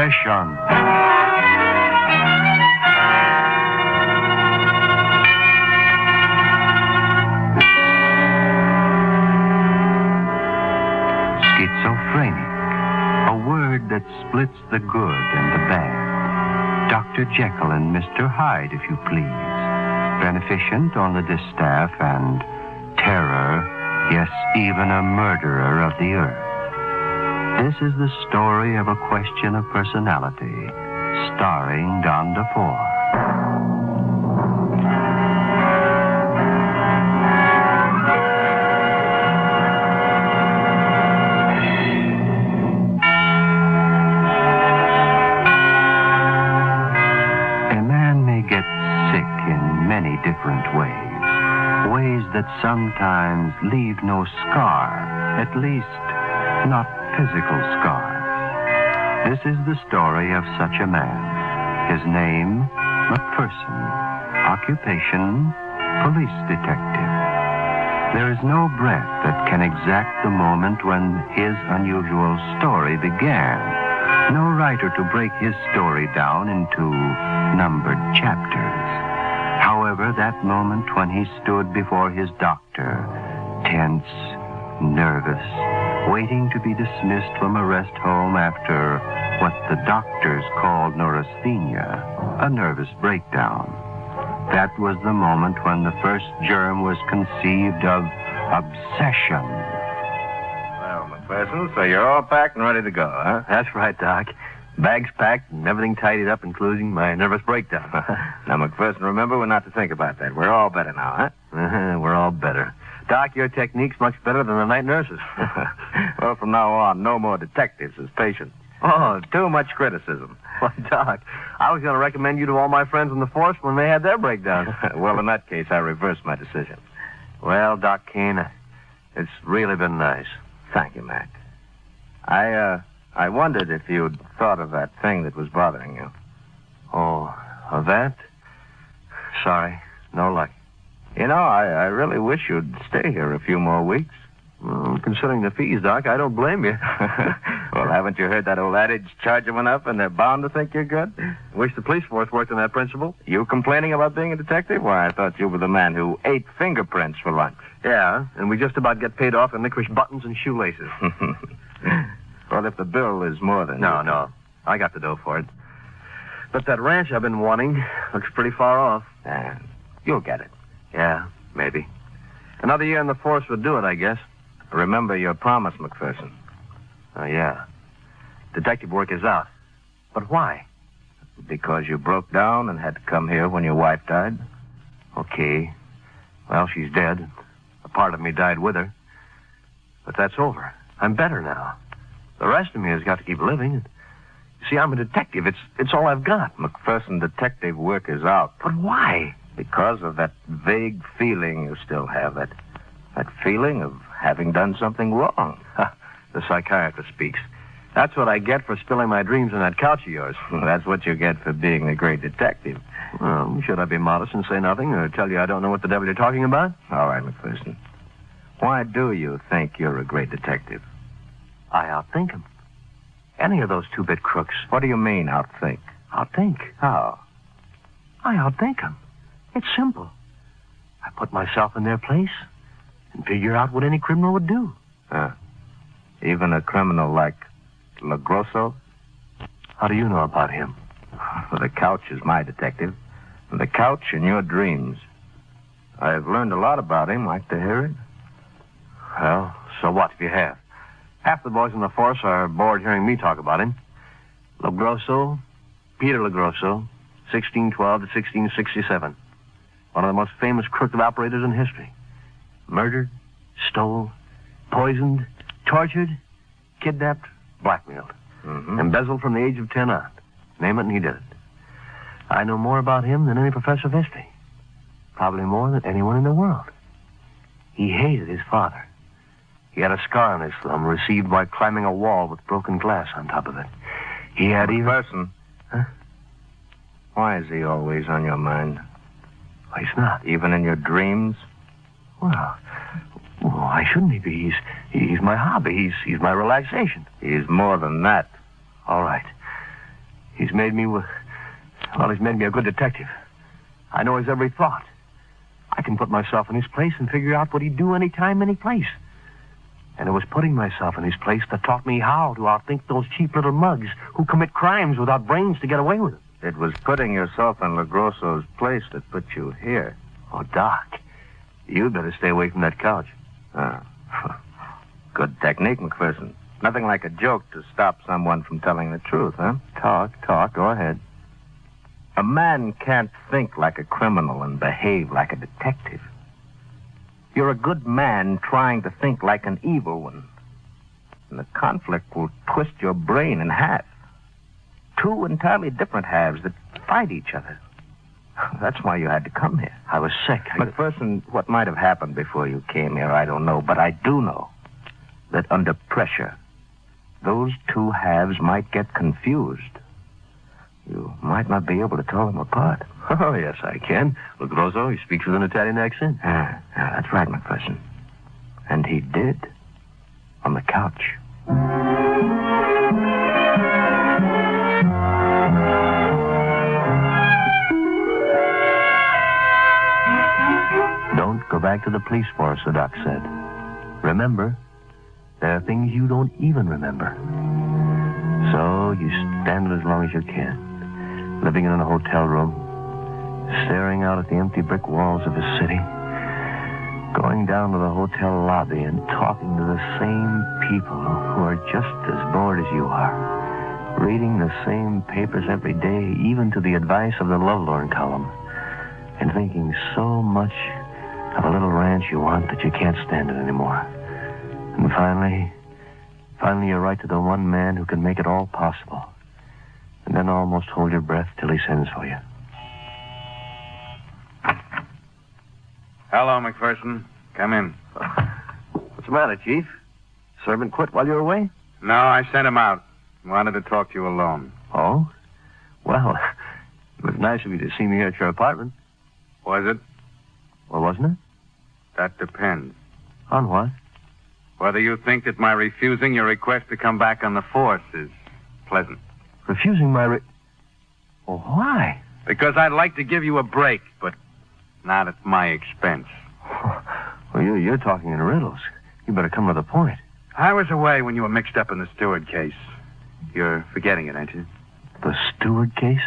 Obsession. Schizophrenic, a word that splits the good and the bad. Dr. Jekyll and Mr. Hyde, if you please. Beneficent on the distaff and terror, yes, even a murderer of the earth. This is the story of a question of personality, starring Don DeFore. Different ways that sometimes leave no scar, at least not physical scars. This is the story of such a man. His name, McPherson. Occupation, police detective. There is no breath that can exact the moment when his unusual story began. No writer to break his story down into numbered chapters. However, that moment when he stood before his doctor, tense, nervous, waiting to be dismissed from a rest home after what the doctors called neurasthenia, a nervous breakdown. That was the moment when the first germ was conceived of obsession. Well, McPherson, so you're all packed and ready to go, huh? That's right, Doc. Bags packed and everything tidied up, including my nervous breakdown. Now, McPherson, remember, we're not to think about that. We're all better now, huh? We're all better. Doc, your technique's much better than the night nurses. Well, from now on, no more detectives as patients. Oh, Too much criticism. Well, Doc, I was going to recommend you to all my friends in the force when they had their breakdown. Well, in that case, I reversed my decision. Well, Doc Kane, it's really been nice. Thank you, Mac. I wondered if you'd thought of that thing that was bothering you. Oh, of that? Sorry, no luck. You know, I really wish you'd stay here a few more weeks. Well, considering the fees, Doc, I don't blame you. Well, haven't you heard that old adage, charge them enough and they're bound to think you're good? Wish the police force worked on that principle. You complaining about being a detective? Why, I thought you were the man who ate fingerprints for lunch. Yeah, and we just about get paid off in licorice buttons and shoelaces. Well, if the bill is more than... No. I got the dough for it. But that ranch I've been wanting looks pretty far off. You'll get it. Yeah, maybe. Another year in the force would do it, I guess. Remember your promise, McPherson. Oh, yeah. Detective work is out. But why? Because you broke down and had to come here when your wife died? Okay. Well, she's dead. A part of me died with her. But that's over. I'm better now. The rest of me has got to keep living. You see, I'm a detective. It's all I've got. McPherson, detective work is out. But why? Because of that vague feeling you still have. That feeling of having done something wrong. The psychiatrist speaks. That's what I get for spilling my dreams on that couch of yours. That's what you get for being a great detective. Well, should I be modest and say nothing or tell you I don't know what the devil you're talking about? All right, McPherson. Why do you think you're a great detective? I outthink him. Any of those two-bit crooks. What do you mean, outthink? Outthink? How? I outthink them. It's simple. I put myself in their place and figure out what any criminal would do. Even a criminal like LaGrosso? How do you know about him? Well, the couch is my detective. The couch in your dreams. I've learned a lot about him. Like to hear it? Well, so what if you have? Half the boys in the force are bored hearing me talk about him. LaGrosso, Peter LaGrosso, 1612 to 1667. One of the most famous crooked operators in history. Murdered, stole, poisoned, tortured, kidnapped, blackmailed. Embezzled from the age of 10 on. Name it and he did it. I know more about him than any professor of history. Probably more than anyone in the world. He hated his father. He had a scar on his thumb received by climbing a wall with broken glass on top of it. He had even... Person. Huh? Why is he always on your mind? Well, he's not. Even in your dreams? Well, why shouldn't he be? He's my hobby. He's my relaxation. He's more than that. All right. He's made me a good detective. I know his every thought. I can put myself in his place and figure out what he'd do any time, any place. And it was putting myself in his place that taught me how to outthink those cheap little mugs who commit crimes without brains to get away with it. It was putting yourself in LaGrosso's place that put you here. Oh, Doc, you'd better stay away from that couch. Good technique, McPherson. Nothing like a joke to stop someone from telling the truth, huh? Talk, go ahead. A man can't think like a criminal and behave like a detective. You're a good man trying to think like an evil one. And the conflict will twist your brain in half. Two entirely different halves that fight each other. That's why you had to come here. I was sick. McPherson, what might have happened before you came here, I don't know. But I do know that under pressure, those two halves might get confused. You might not be able to tell them apart. Oh, yes, I can. LaGrosso, he speaks with an Italian accent. That's right, McPherson. And he did. On the couch. Don't go back to the police force, the doc said. Remember, there are things you don't even remember. So you stand it as long as you can, living in a hotel room, staring out at the empty brick walls of a city, going down to the hotel lobby and talking to the same people who are just as bored as you are, reading the same papers every day, even to the advice of the lovelorn column, and thinking so much of a little ranch you want that you can't stand it anymore. And finally you write to the one man who can make it all possible, and then almost hold your breath till he sends for you. Hello, McPherson. Come in. What's the matter, Chief? Servant quit while you were away? No, I sent him out. Wanted to talk to you alone. Oh? Well, it was nice of you to see me here at your apartment. Was it? Well, wasn't it? That depends. On what? Whether you think that my refusing your request to come back on the force is pleasant. Refusing my Well, why? Because I'd like to give you a break, but not at my expense. Well, you're talking in riddles. You better come to the point. I was away when you were mixed up in the Stewart case. You're forgetting it, ain't you? The Stewart case?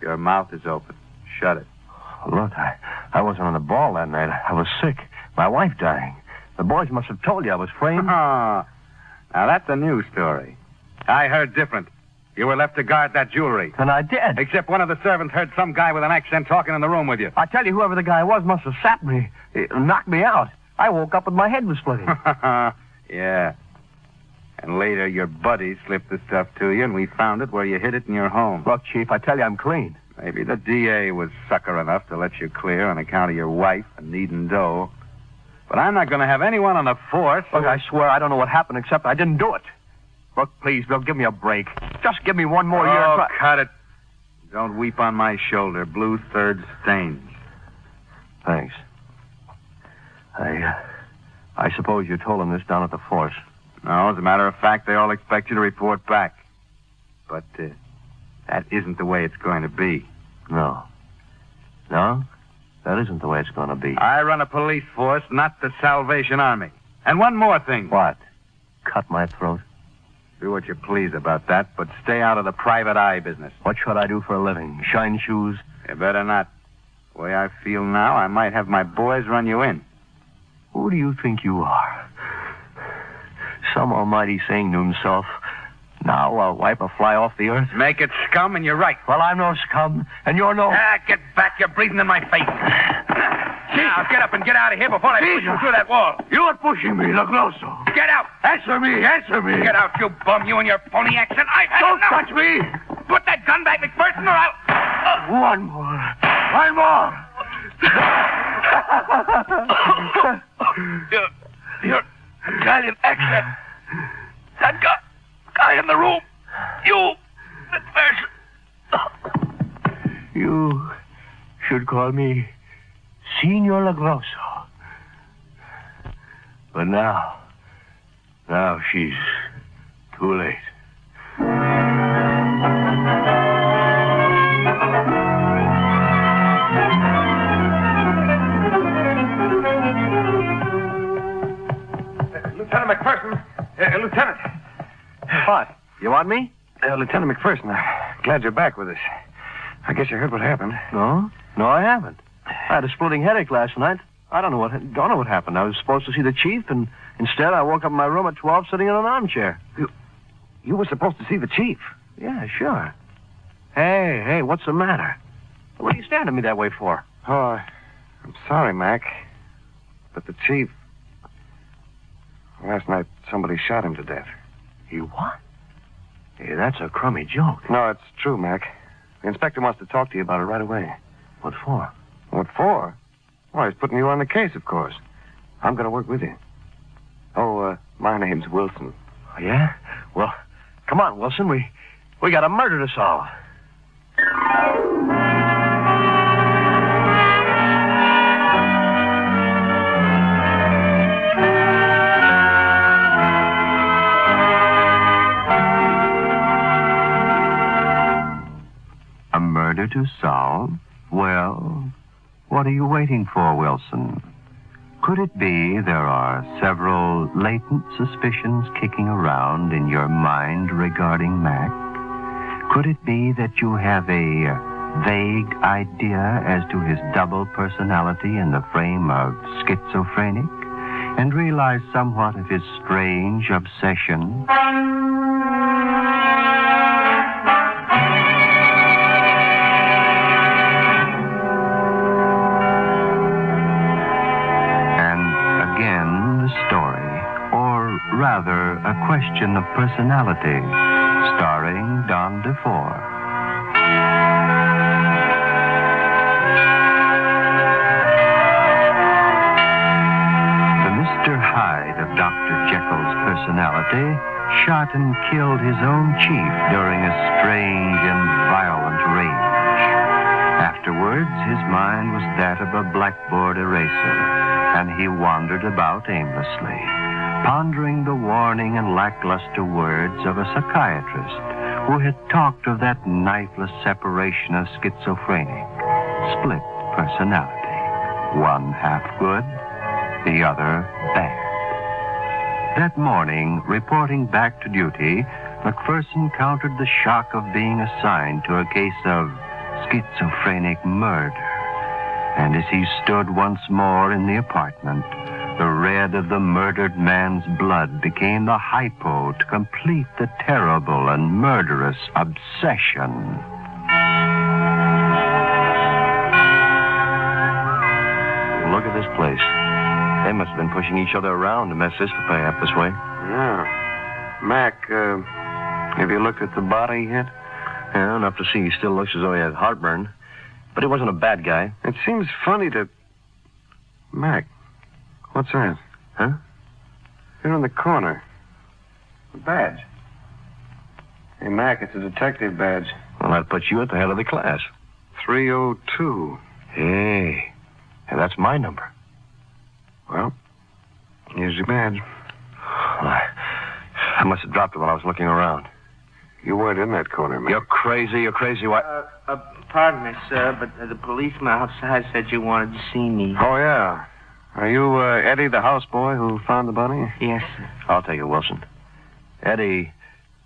Your mouth is open. Shut it. Look, I wasn't on the ball that night. I was sick. My wife dying. The boys must have told you I was framed. Now, that's a new story. I heard different. You were left to guard that jewelry. And I did. Except one of the servants heard some guy with an accent talking in the room with you. I tell you, whoever the guy was must have sapped me. It knocked me out. I woke up with my head was splitting. Yeah. And later, your buddy slipped the stuff to you, and we found it where you hid it in your home. Look, Chief, I tell you, I'm clean. Maybe the DA was sucker enough to let you clear on account of your wife and needing dough. But I'm not going to have anyone on the force. Look, I swear I don't know what happened except I didn't do it. Look, please, Bill, give me a break. Just give me one more year. Oh, cut it. Don't weep on my shoulder. Blue third stains. Thanks. I suppose you told them this down at the force. No, as a matter of fact, they all expect you to report back. But that isn't the way it's going to be. No. No? That isn't the way it's going to be. I run a police force, not the Salvation Army. And one more thing. What? Cut my throat? Do what you please about that, but stay out of the private eye business. What should I do for a living? Shine shoes? You better not. The way I feel now, I might have my boys run you in. Who do you think you are? Some almighty saying to himself, now I'll wipe a fly off the earth? Make it scum, and you're right. Well, I'm no scum, and you're no... Get back. You're breathing in my face. Now, get up and get out of here before I push you through that wall. You're pushing me, LaGrosso. Get out. Answer me. Get out, you bum, you and your phony accent. I've had Don't enough. touch me. Put that gun back, McPherson, or I'll... One more. One more. Your Italian accent. That guy in the room. You, McPherson. You should call me Signor LaGrosso. But now she's too late. want me? Lieutenant McPherson, I'm glad you're back with us. I guess you heard what happened. No, I haven't. I had a splitting headache last night. I don't know what happened. I was supposed to see the chief, and instead I woke up in my room at 12 sitting in an armchair. You were supposed to see the chief. Yeah, sure. Hey, what's the matter? What are you staring at me that way for? Oh, I'm sorry, Mac. But the chief... Last night, somebody shot him to death. You what? Hey, that's a crummy joke. No, it's true, Mac. The inspector wants to talk to you about it right away. What for? What for? Well, he's putting you on the case, of course. I'm going to work with you. Oh, my name's Wilson. Oh, yeah? Well, come on, Wilson. We got a murder to solve. A murder to solve? Well, what are you waiting for, Wilson? Could it be there are several latent suspicions kicking around in your mind regarding Mac? Could it be that you have a vague idea as to his double personality in the frame of schizophrenic, and realize somewhat of his strange obsession? Rather, a question of personality, starring Don DeFore. The Mr. Hyde of Dr. Jekyll's personality shot and killed his own chief during a strange and violent rage. Afterwards, his mind was that of a blackboard eraser, and he wandered about aimlessly, pondering the warning and lackluster words of a psychiatrist who had talked of that knifeless separation of schizophrenic, split personality, one half good, the other bad. That morning, reporting back to duty, McPherson countered the shock of being assigned to a case of schizophrenic murder. And as he stood once more in the apartment, the red of the murdered man's blood became the hypo to complete the terrible and murderous obsession. Look at this place. They must have been pushing each other around to mess this up this way. Yeah. Mac, have you looked at the body yet? Yeah, enough to see. He still looks as though he had heartburn. But he wasn't a bad guy. It seems funny to... Mac, what's that? Huh? Here in the corner. A badge. Hey, Mac, it's a detective badge. Well, that puts you at the head of the class. 302. Hey, that's my number. Well, here's your badge. I must have dropped it while I was looking around. You weren't in that corner, Mac. You're crazy. Why? Pardon me, sir, but the policeman outside said you wanted to see me. Oh, yeah. Are you Eddie, the houseboy who found the body? Yes, sir. I'll take it, Wilson. Eddie,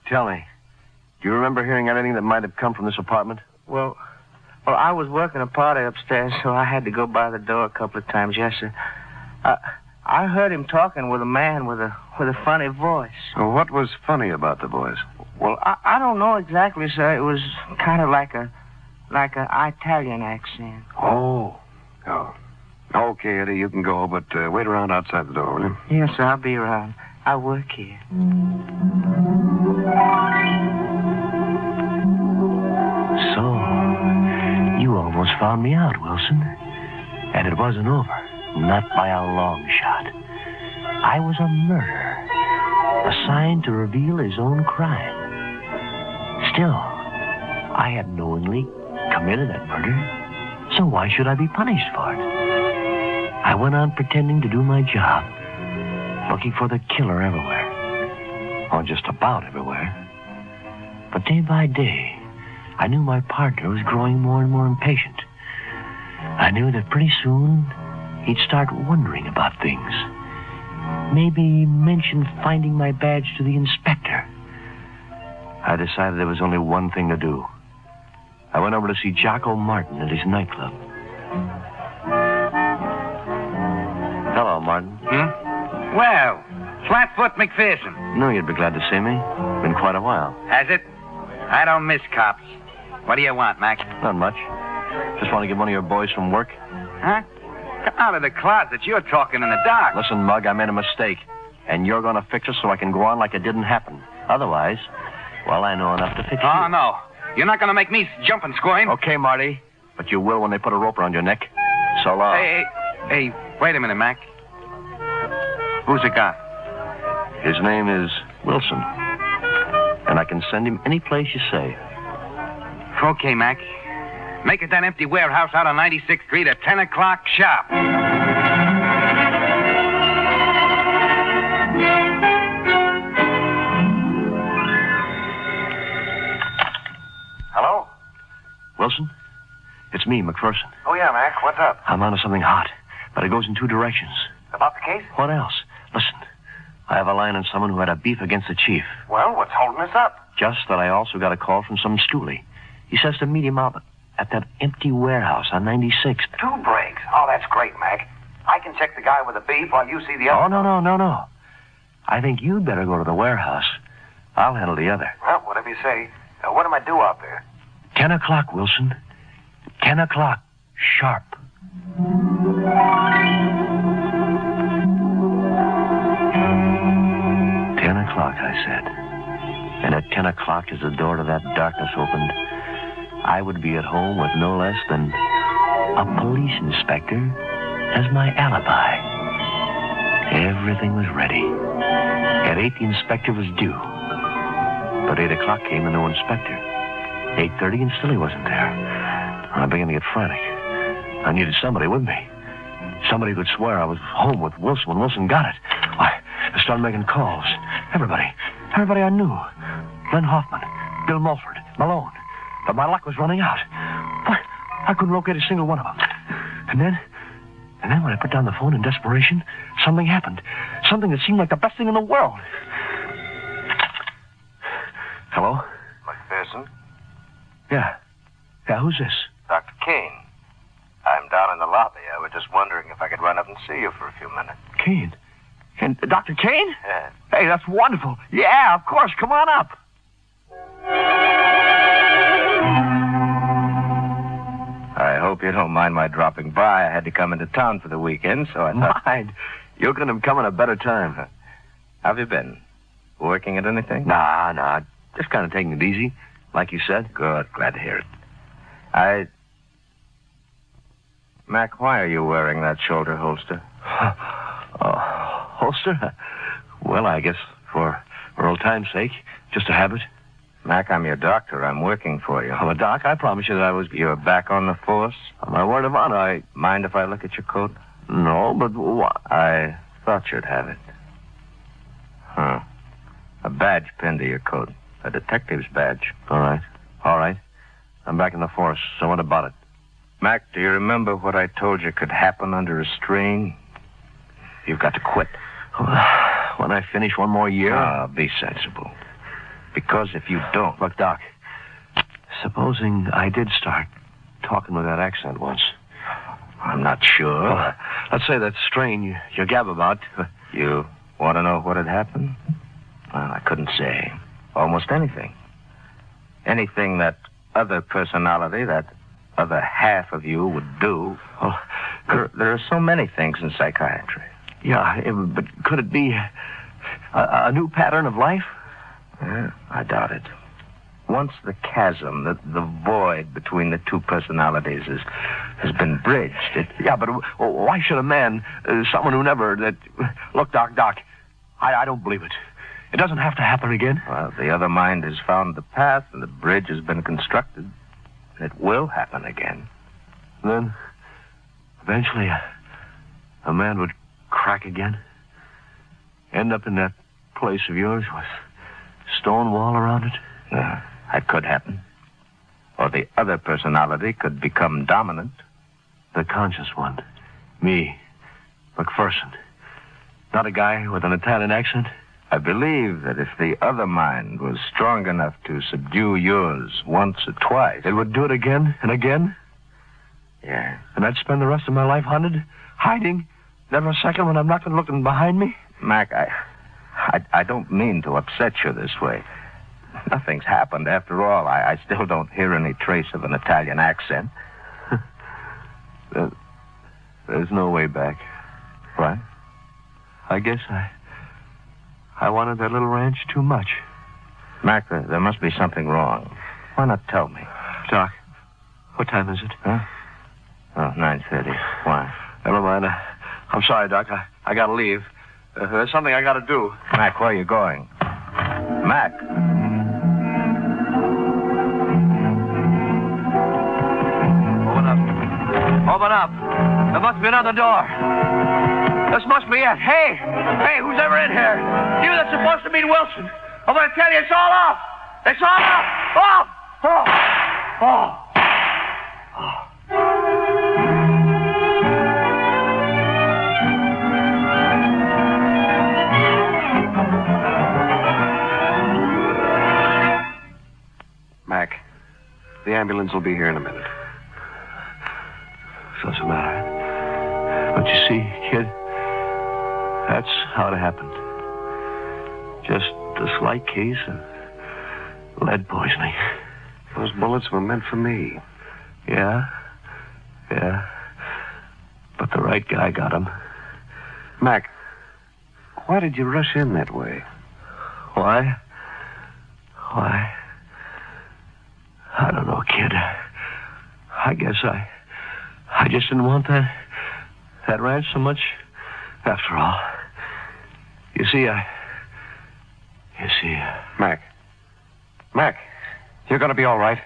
tell me, do you remember hearing anything that might have come from this apartment? Well, I was working a party upstairs, so I had to go by the door a couple of times. Yes, sir. I heard him talking with a man with a funny voice. Well, what was funny about the voice? Well, I don't know exactly, sir. It was kind of like an Italian accent. Oh. Okay, Eddie, you can go, but wait around outside the door, will you? Yes, sir, I'll be around. I work here. So, you almost found me out, Wilson. And it wasn't over. Not by a long shot. I was a murderer, assigned to reveal his own crime. Still, I had knowingly committed that murder, so why should I be punished for it? I went on pretending to do my job, looking for the killer everywhere, or just about everywhere. But day by day, I knew my partner was growing more and more impatient. I knew that pretty soon he'd start wondering about things. Maybe mention finding my badge to the inspector. I decided there was only one thing to do. I went over to see Jocko Martin at his nightclub. Hello, Martin. Well, Flatfoot McPherson. Knew you'd be glad to see me. Been quite a while. Has it? I don't miss cops. What do you want, Mac? Not much. Just want to get one of your boys from work. Huh? Come out of the closet. You're talking in the dark. Listen, Mug, I made a mistake. And you're going to fix it so I can go on like it didn't happen. Otherwise, well, I know enough to fix you. Oh, no. You're not going to make me jump and squirm. Okay, Marty. But you will when they put a rope around your neck. So long. Hey, wait a minute, Mac. Who's it got? His name is Wilson. And I can send him any place you say. Okay, Mac. Make it that empty warehouse out on 96th Street at 10 o'clock sharp. Hello? Wilson? It's me, McPherson. Oh, yeah, Mac. What's up? I'm onto something hot, but it goes in two directions. About the case? What else? Listen, I have a line on someone who had a beef against the chief. Well, what's holding us up? Just that I also got a call from some stoolie. He says to meet him out at that empty warehouse on 96th. 2 breaks. Oh, that's great, Mac. I can check the guy with the beef while you see the other. Oh, no. I think you'd better go to the warehouse. I'll handle the other. Well, whatever you say. What am I due out there? 10 o'clock, Wilson. 10 o'clock. Sharp. 10 o'clock, I said. And at 10 o'clock, as the door to that darkness opened, I would be at home with no less than a police inspector as my alibi. Everything was ready. At 8, the inspector was due. But 8 o'clock came and no inspector. 8:30 and still he wasn't there. I began to get frantic. I needed somebody with me. Somebody who could swear I was home with Wilson when Wilson got it. I started making calls. Everybody I knew. Len Hoffman, Bill Mulford, Malone. But my luck was running out. I couldn't locate a single one of them. And then when I put down the phone in desperation, something happened. Something that seemed like the best thing in the world. Hello? McPherson? Yeah, who's this? Dr. Kane. I'm down in the lobby. I was just wondering if I could run up and see you for a few minutes. Kane? And Dr. Kane? Yeah. Hey, that's wonderful. Yeah, of course. Come on up. I hope you don't mind my dropping by. I had to come into town for the weekend, so I thought... Mind? You couldn't have come at a better time. How have you been? Working at anything? Nah. Just kind of taking it easy, like you said. Good. Glad to hear it. Mac, why are you wearing that shoulder holster? Holster? Well, I guess for old time's sake. Just a habit. Mac, I'm your doctor. I'm working for you. I'm a doc. I promise you that I was... You're back on the force? On my word of honor, I... Mind if I look at your coat? No, but I thought you'd have it. Huh. A badge pinned to your coat. A detective's badge. All right. I'm back in the force, so what about it? Mac, do you remember what I told you could happen under a strain? You've got to quit. When I finish one more year? Be sensible. Because if you don't... Look, Doc, supposing I did start talking with that accent once. I'm not sure. Well, let's say that strain you gab about. You want to know what had happened? Well, I couldn't say. Almost anything. Anything that other personality, that other half of you would do. Well, there are so many things in psychiatry. Yeah, but could it be a new pattern of life? I doubt it. Once the chasm, the void between the two personalities has been bridged, Yeah, but why should a man, someone who never... Look, Doc, I don't believe it. It doesn't have to happen again. Well, the other mind has found the path, and the bridge has been constructed. It will happen again. Then, eventually, a man would crack again. End up in that place of yours with stone wall around it. That could happen. Or the other personality could become dominant. The conscious one. Me. McPherson. Not a guy with an Italian accent? I believe that if the other mind was strong enough to subdue yours once or twice... It would do it again and again? Yeah. And I'd spend the rest of my life hunted, hiding, never a second when I'm not looking behind me? Mac, I don't mean to upset you this way. Nothing's happened after all. I still don't hear any trace of an Italian accent. There's no way back. What? I guess I wanted that little ranch too much. Mac, there must be something wrong. Why not tell me? Doc, what time is it? Huh? Oh, 9:30. Why? Never mind. I'm sorry, Doc. I gotta leave. There's something I gotta do. Mac, where are you going? Mac! Open up. There must be another door. This must be it. Hey, who's ever in here? You that's supposed to meet Wilson. I'm going to tell you, it's all off. It's all off. Oh. Mac, the ambulance will be here in a minute. Doesn't matter. But you see, kid, that's how it happened. Just a slight case of lead poisoning. Those bullets were meant for me. Yeah. But the right guy got him. Mac, why did you rush in that way? Why? I don't know, kid. I guess I just didn't want that ranch so much after all. You see, Mac, you're going to be all right.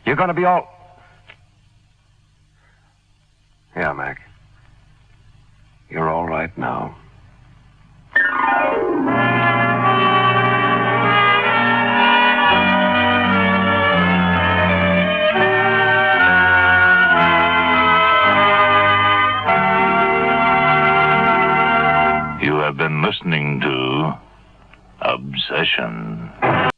You're going to be all... Yeah, Mac. You're all right now. You have been listening to Obsession.